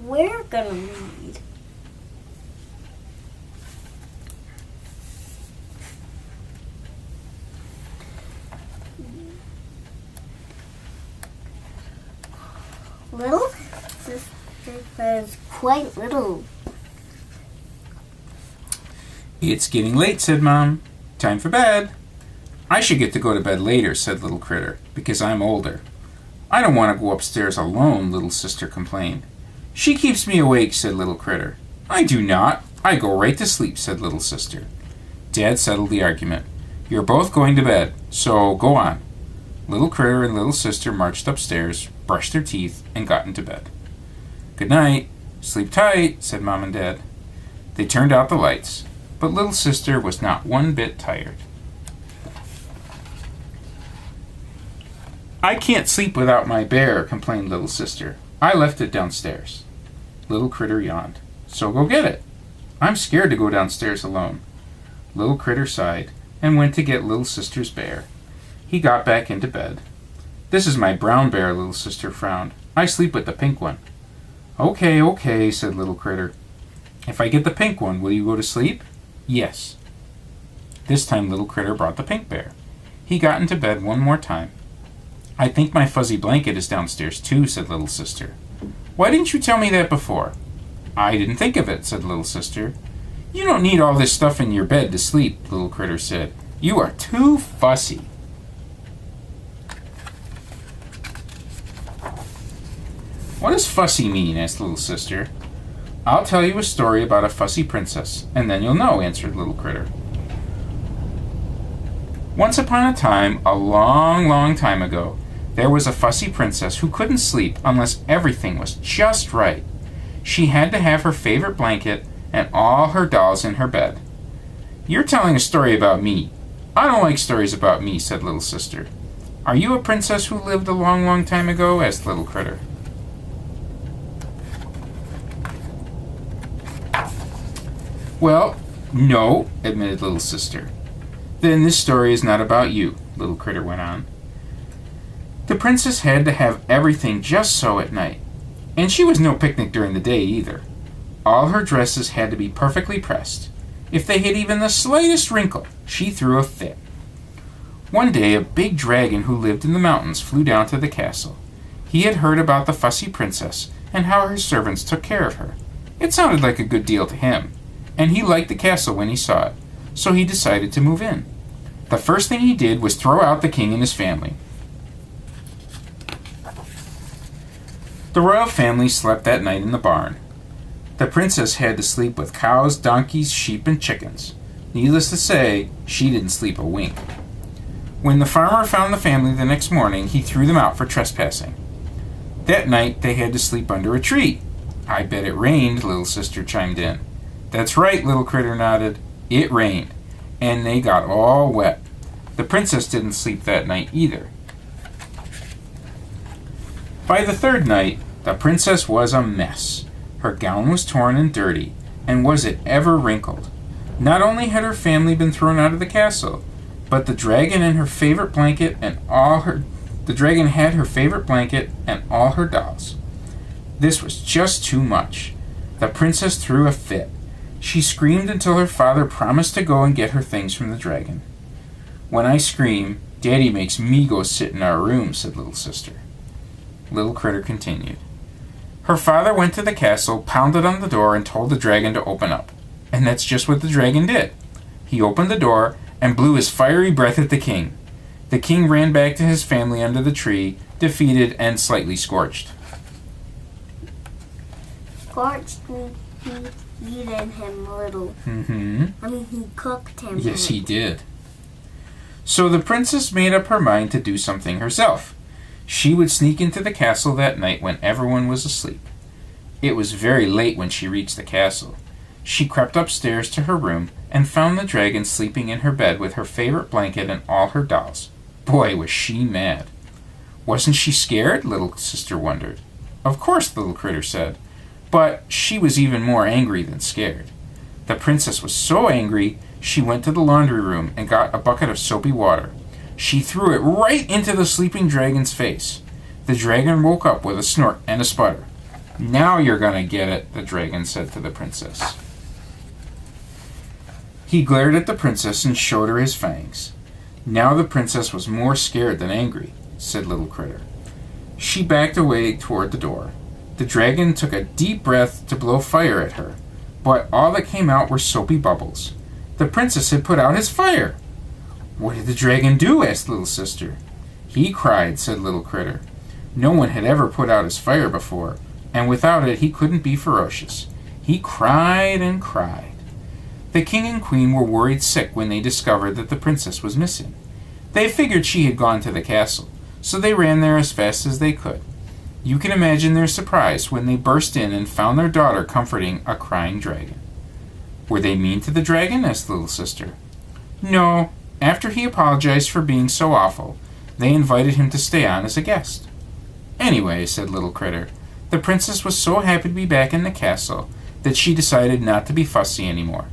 we're gonna read. Little sister was quite little. It's getting late, said Mom. Time for bed. I should get to go to bed later, said Little Critter, because I'm older. I don't want to go upstairs alone, Little Sister complained. She keeps me awake, said Little Critter. I do not. I go right to sleep, said Little Sister. Dad settled the argument. You're both going to bed, so go on. Little Critter and Little Sister marched upstairs, brushed their teeth, and got into bed. Good night. Sleep tight, said Mom and Dad. They turned out the lights, but Little Sister was not one bit tired. I can't sleep without my bear, complained Little Sister. I left it downstairs. Little Critter yawned. So go get it. I'm scared to go downstairs alone. Little Critter sighed and went to get Little Sister's bear. He got back into bed. This is my brown bear, Little Sister frowned. I sleep with the pink one. Okay, said Little Critter. If I get the pink one, will you go to sleep? Yes. This time Little Critter brought the pink bear. He got into bed one more time. I think my fuzzy blanket is downstairs too, said Little Sister. Why didn't you tell me that before? I didn't think of it, said Little Sister. You don't need all this stuff in your bed to sleep, Little Critter said. You are too fussy. What does fussy mean? Asked Little Sister. I'll tell you a story about a fussy princess, and then you'll know, answered Little Critter. Once upon a time, a long, long time ago, there was a fussy princess who couldn't sleep unless everything was just right. She had to have her favorite blanket and all her dolls in her bed. You're telling a story about me. I don't like stories about me, said Little Sister. Are you a princess who lived a long, long time ago? Asked Little Critter. Well, no, admitted Little Sister. Then this story is not about you, Little Critter went on. The princess had to have everything just so at night. And she was no picnic during the day either. All her dresses had to be perfectly pressed. If they had even the slightest wrinkle, she threw a fit. One day a big dragon who lived in the mountains flew down to the castle. He had heard about the fussy princess and how her servants took care of her. It sounded like a good deal to him, and he liked the castle when he saw it, so he decided to move in. The first thing he did was throw out the king and his family. The royal family slept that night in the barn. The princess had to sleep with cows, donkeys, sheep, and chickens. Needless to say, she didn't sleep a wink. When the farmer found the family the next morning, he threw them out for trespassing. That night, they had to sleep under a tree. I bet it rained, Little Sister chimed in. That's right, Little Critter nodded. It rained, and they got all wet. The princess didn't sleep that night either. By the third night, the princess was a mess. Her gown was torn and dirty, and was it ever wrinkled. Not only had her family been thrown out of the castle, but the dragon had her favorite blanket and all her dolls. This was just too much. The princess threw a fit. She screamed until her father promised to go and get her things from the dragon. When I scream, Daddy makes me go sit in our room, said Little Sister. Little Critter continued. Her father went to the castle, pounded on the door, and told the dragon to open up. And that's just what the dragon did. He opened the door and blew his fiery breath at the king. The king ran back to his family under the tree, defeated and slightly scorched. Scorched means he eaten him a little. He cooked him. Yes, he did. So the princess made up her mind to do something herself. She would sneak into the castle that night when everyone was asleep. It was very late when she reached the castle. She crept upstairs to her room and found the dragon sleeping in her bed with her favorite blanket and all her dolls. Boy, was she mad. Wasn't she scared? Little Sister wondered. Of course, Little Critter said, but she was even more angry than scared. The princess was so angry, she went to the laundry room and got a bucket of soapy water. She threw it right into the sleeping dragon's face. The dragon woke up with a snort and a sputter. "Now you're gonna get it," the dragon said to the princess. He glared at the princess and showed her his fangs. Now the princess was more scared than angry, said Little Critter. She backed away toward the door. The dragon took a deep breath to blow fire at her, but all that came out were soapy bubbles. The princess had put out his fire. "What did the dragon do?" asked Little Sister. "He cried," said Little Critter. No one had ever put out his fire before, and without it he couldn't be ferocious. He cried and cried. The king and queen were worried sick when they discovered that the princess was missing. They figured she had gone to the castle, so they ran there as fast as they could. You can imagine their surprise when they burst in and found their daughter comforting a crying dragon. "Were they mean to the dragon?" asked Little Sister. "No. After he apologized for being so awful, they invited him to stay on as a guest." "Anyway," said Little Critter, "the princess was so happy to be back in the castle that she decided not to be fussy anymore.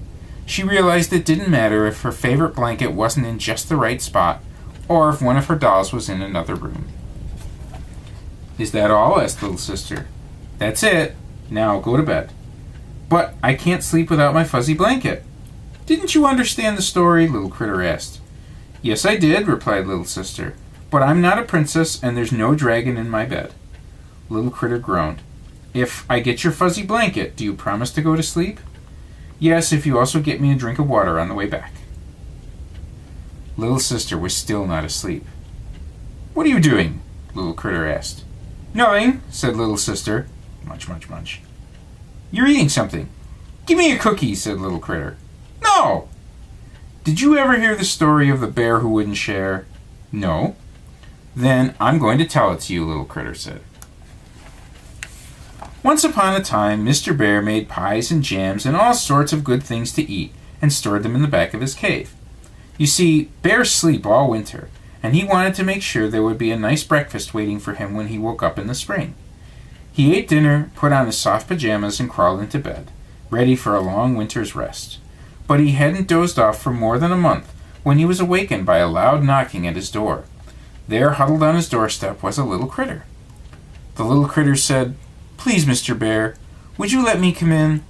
She realized it didn't matter if her favorite blanket wasn't in just the right spot, or if one of her dolls was in another room." "Is that all?" asked Little Sister. "That's it. Now go to bed." "But I can't sleep without my fuzzy blanket." "Didn't you understand the story?" Little Critter asked. "Yes, I did," replied Little Sister. "But I'm not a princess, and there's no dragon in my bed." Little Critter groaned. "If I get your fuzzy blanket, do you promise to go to sleep?" "Yes, if you also get me a drink of water on the way back." Little Sister was still not asleep. "What are you doing?" Little Critter asked. "Nothing," said Little Sister. Munch, munch, munch. "You're eating something." "Give me a cookie," said Little Critter. "No!" "Did you ever hear the story of the bear who wouldn't share?" "No." "Then I'm going to tell it to you," Little Critter said. Once upon a time, Mr. Bear made pies and jams and all sorts of good things to eat and stored them in the back of his cave. You see, bears sleep all winter, and he wanted to make sure there would be a nice breakfast waiting for him when he woke up in the spring. He ate dinner, put on his soft pajamas, and crawled into bed, ready for a long winter's rest. But he hadn't dozed off for more than a month when he was awakened by a loud knocking at his door. There, huddled on his doorstep, was a little critter. The little critter said, "Please, Mr. Bear, would you let me come in?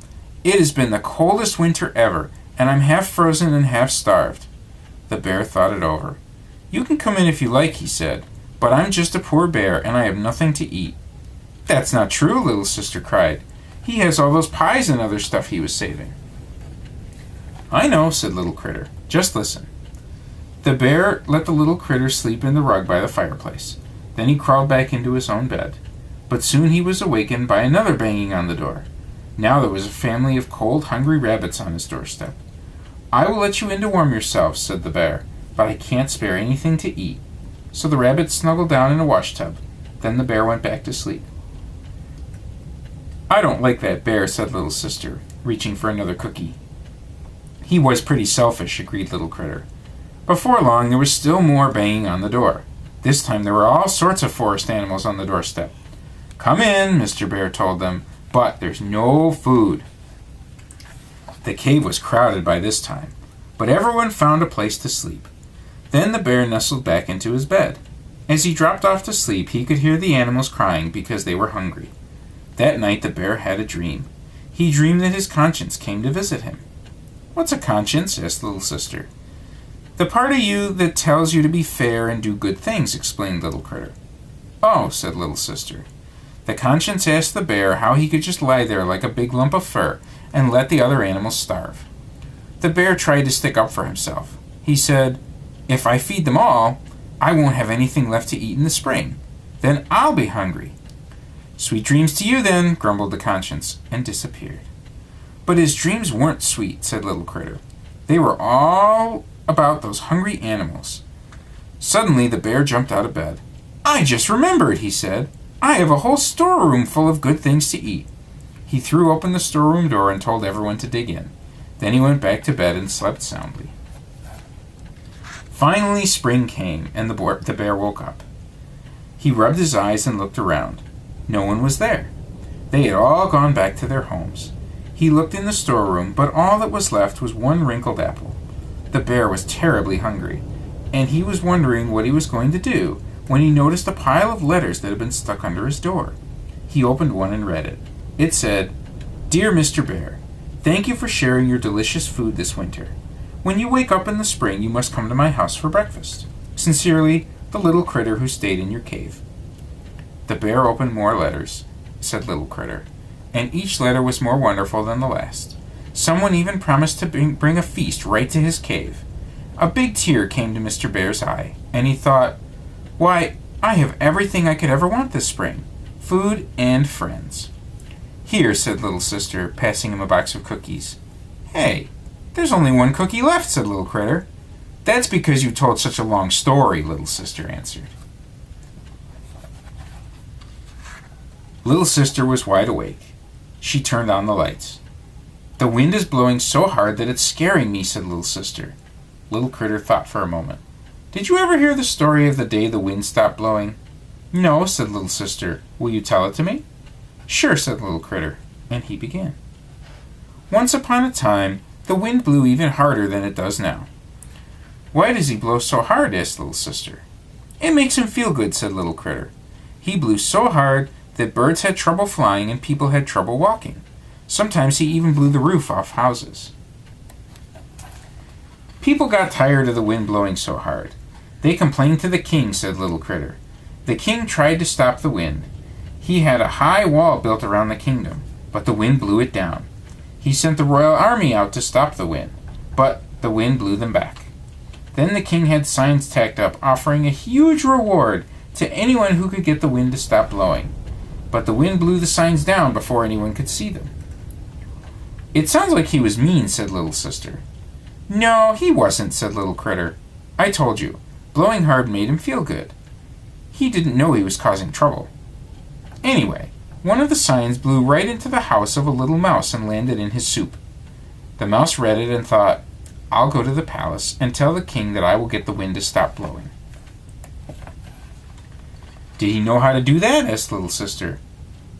It has been the coldest winter ever, and I'm half frozen and half starved." The bear thought it over. "You can come in if you like," he said, "but I'm just a poor bear, and I have nothing to eat." "That's not true," Little Sister cried. "He has all those pies and other stuff he was saving." "I know," said Little Critter. "Just listen." The bear let the little critter sleep in the rug by the fireplace. Then he crawled back into his own bed. But soon he was awakened by another banging on the door. Now there was a family of cold, hungry rabbits on his doorstep. "I will let you in to warm yourselves," said the bear, "but I can't spare anything to eat." So the rabbits snuggled down in a washtub. Then the bear went back to sleep. "I don't like that bear," said Little Sister, reaching for another cookie. "He was pretty selfish," agreed Little Critter. Before long there was still more banging on the door. This time there were all sorts of forest animals on the doorstep. "Come in," Mr. Bear told them, "but there's no food." The cave was crowded by this time, but everyone found a place to sleep. Then the bear nestled back into his bed. As he dropped off to sleep, he could hear the animals crying because they were hungry. That night the bear had a dream. He dreamed that his conscience came to visit him. "What's a conscience?" asked Little Sister. "The part of you that tells you to be fair and do good things," explained Little Critter. "Oh," said Little Sister. The conscience asked the bear how he could just lie there like a big lump of fur and let the other animals starve. The bear tried to stick up for himself. He said, "If I feed them all, I won't have anything left to eat in the spring. Then I'll be hungry." "Sweet dreams to you, then," grumbled the conscience, and disappeared. But his dreams weren't sweet, said Little Critter. They were all about those hungry animals. Suddenly the bear jumped out of bed. "I just remembered," he said. "I have a whole storeroom full of good things to eat." He threw open the storeroom door and told everyone to dig in. Then he went back to bed and slept soundly. Finally spring came, and the bear woke up. He rubbed his eyes and looked around. No one was there. They had all gone back to their homes. He looked in the storeroom, but all that was left was one wrinkled apple. The bear was terribly hungry, and he was wondering what he was going to do when he noticed a pile of letters that had been stuck under his door. He opened one and read it. It said, "Dear Mr. Bear, thank you for sharing your delicious food this winter. When you wake up in the spring, you must come to my house for breakfast. Sincerely, the little critter who stayed in your cave." The bear opened more letters, said Little Critter, and each letter was more wonderful than the last. Someone even promised to bring a feast right to his cave. A big tear came to Mr. Bear's eye, and he thought, "Why, I have everything I could ever want this spring. Food and friends." "Here," said Little Sister, passing him a box of cookies. "Hey, there's only one cookie left," said Little Critter. "That's because you told such a long story," Little Sister answered. Little Sister was wide awake. She turned on the lights. "The wind is blowing so hard that it's scaring me," said Little Sister. Little Critter thought for a moment. "Did you ever hear the story of the day the wind stopped blowing?" "No," said Little Sister. "Will you tell it to me?" "Sure," said Little Critter, and he began. "Once upon a time, the wind blew even harder than it does now." "Why does he blow so hard?" asked Little Sister. "It makes him feel good," said Little Critter. "He blew so hard that birds had trouble flying and people had trouble walking. Sometimes he even blew the roof off houses." "People got tired of the wind blowing so hard. They complained to the king," said Little Critter. "The king tried to stop the wind. He had a high wall built around the kingdom, but the wind blew it down. He sent the royal army out to stop the wind, but the wind blew them back. Then the king had signs tacked up offering a huge reward to anyone who could get the wind to stop blowing, but the wind blew the signs down before anyone could see them." "It sounds like he was mean," said Little Sister. "No, he wasn't," said Little Critter. "I told you, blowing hard made him feel good. He didn't know he was causing trouble. Anyway, one of the signs blew right into the house of a little mouse and landed in his soup. The mouse read it and thought, 'I'll go to the palace and tell the king that I will get the wind to stop blowing.'" "Did he know how to do that?" asked Little Sister.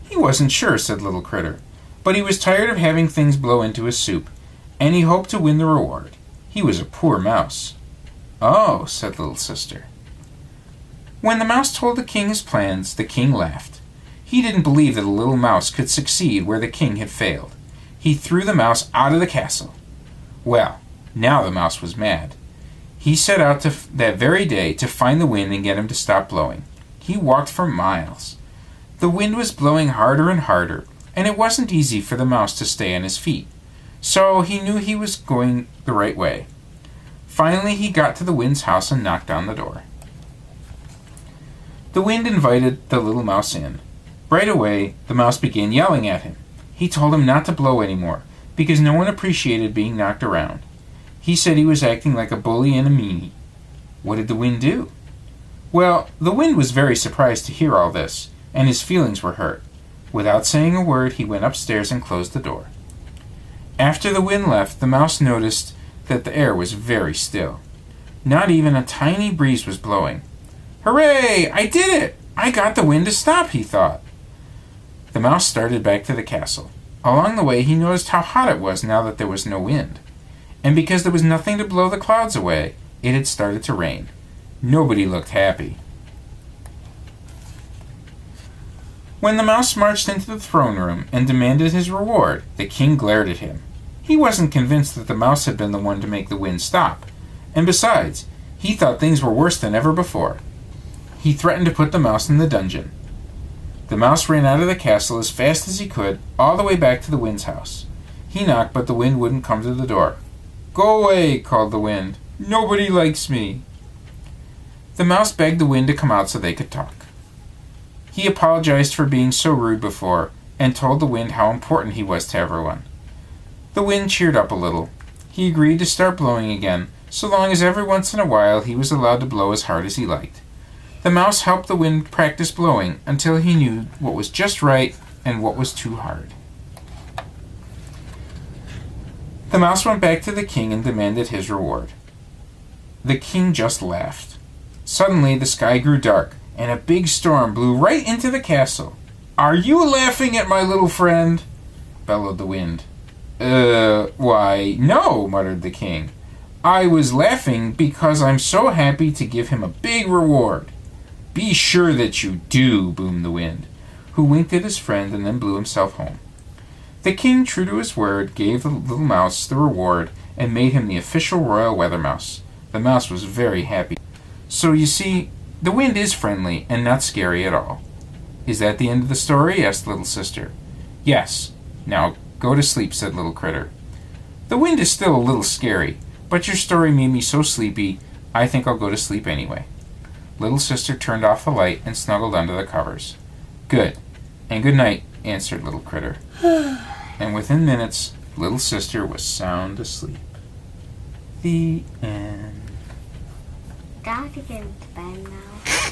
"He wasn't sure," said Little Critter, "but he was tired of having things blow into his soup, and he hoped to win the reward. He was a poor mouse." "Oh," said Little Sister. When the mouse told the king his plans, the king laughed. He didn't believe that a little mouse could succeed where the king had failed. He threw the mouse out of the castle. Well, now the mouse was mad. He set out that very day to find the wind and get him to stop blowing. He walked for miles. The wind was blowing harder and harder, and it wasn't easy for the mouse to stay on his feet. So he knew he was going the right way. Finally, he got to the wind's house and knocked on the door. The wind invited the little mouse in. Right away, the mouse began yelling at him. He told him not to blow anymore, because no one appreciated being knocked around. He said he was acting like a bully and a meanie. What did the wind do? Well, the wind was very surprised to hear all this, and his feelings were hurt. Without saying a word, he went upstairs and closed the door. After the wind left, the mouse noticed that the air was very still. Not even a tiny breeze was blowing. "Hooray! I did it! I got the wind to stop," he thought. The mouse started back to the castle. Along the way, he noticed how hot it was now that there was no wind. And because there was nothing to blow the clouds away, it had started to rain. Nobody looked happy. When the mouse marched into the throne room and demanded his reward, the king glared at him. He wasn't convinced that the mouse had been the one to make the wind stop. And besides, he thought things were worse than ever before. He threatened to put the mouse in the dungeon. The mouse ran out of the castle as fast as he could, all the way back to the wind's house. He knocked, but the wind wouldn't come to the door. "Go away," called the wind. "Nobody likes me." The mouse begged the wind to come out so they could talk. He apologized for being so rude before, and told the wind how important he was to everyone. The wind cheered up a little. He agreed to start blowing again, so long as every once in a while he was allowed to blow as hard as he liked. The mouse helped the wind practice blowing until he knew what was just right and what was too hard. The mouse went back to the king and demanded his reward. The king just laughed. Suddenly the sky grew dark, and a big storm blew right into the castle. "Are you laughing at my little friend?" bellowed the wind. Why, no," muttered the king. "I was laughing because I'm so happy to give him a big reward." "Be sure that you do," boomed the wind. who winked at his friend and then blew himself home. The king, true to his word, gave the little mouse the reward and made him the official royal weather mouse. The mouse was very happy. So you see, the wind is friendly and not scary at all. Is that the end of the story? Asked Little Sister. Yes. Now go to sleep, said Little Critter. The wind is still a little scary, but your story made me so sleepy, I think I'll go to sleep anyway. Little Sister turned off the light and snuggled under the covers. Good. And good night, answered Little Critter. And within minutes, Little Sister was sound asleep. The end. Gotta get into bed now.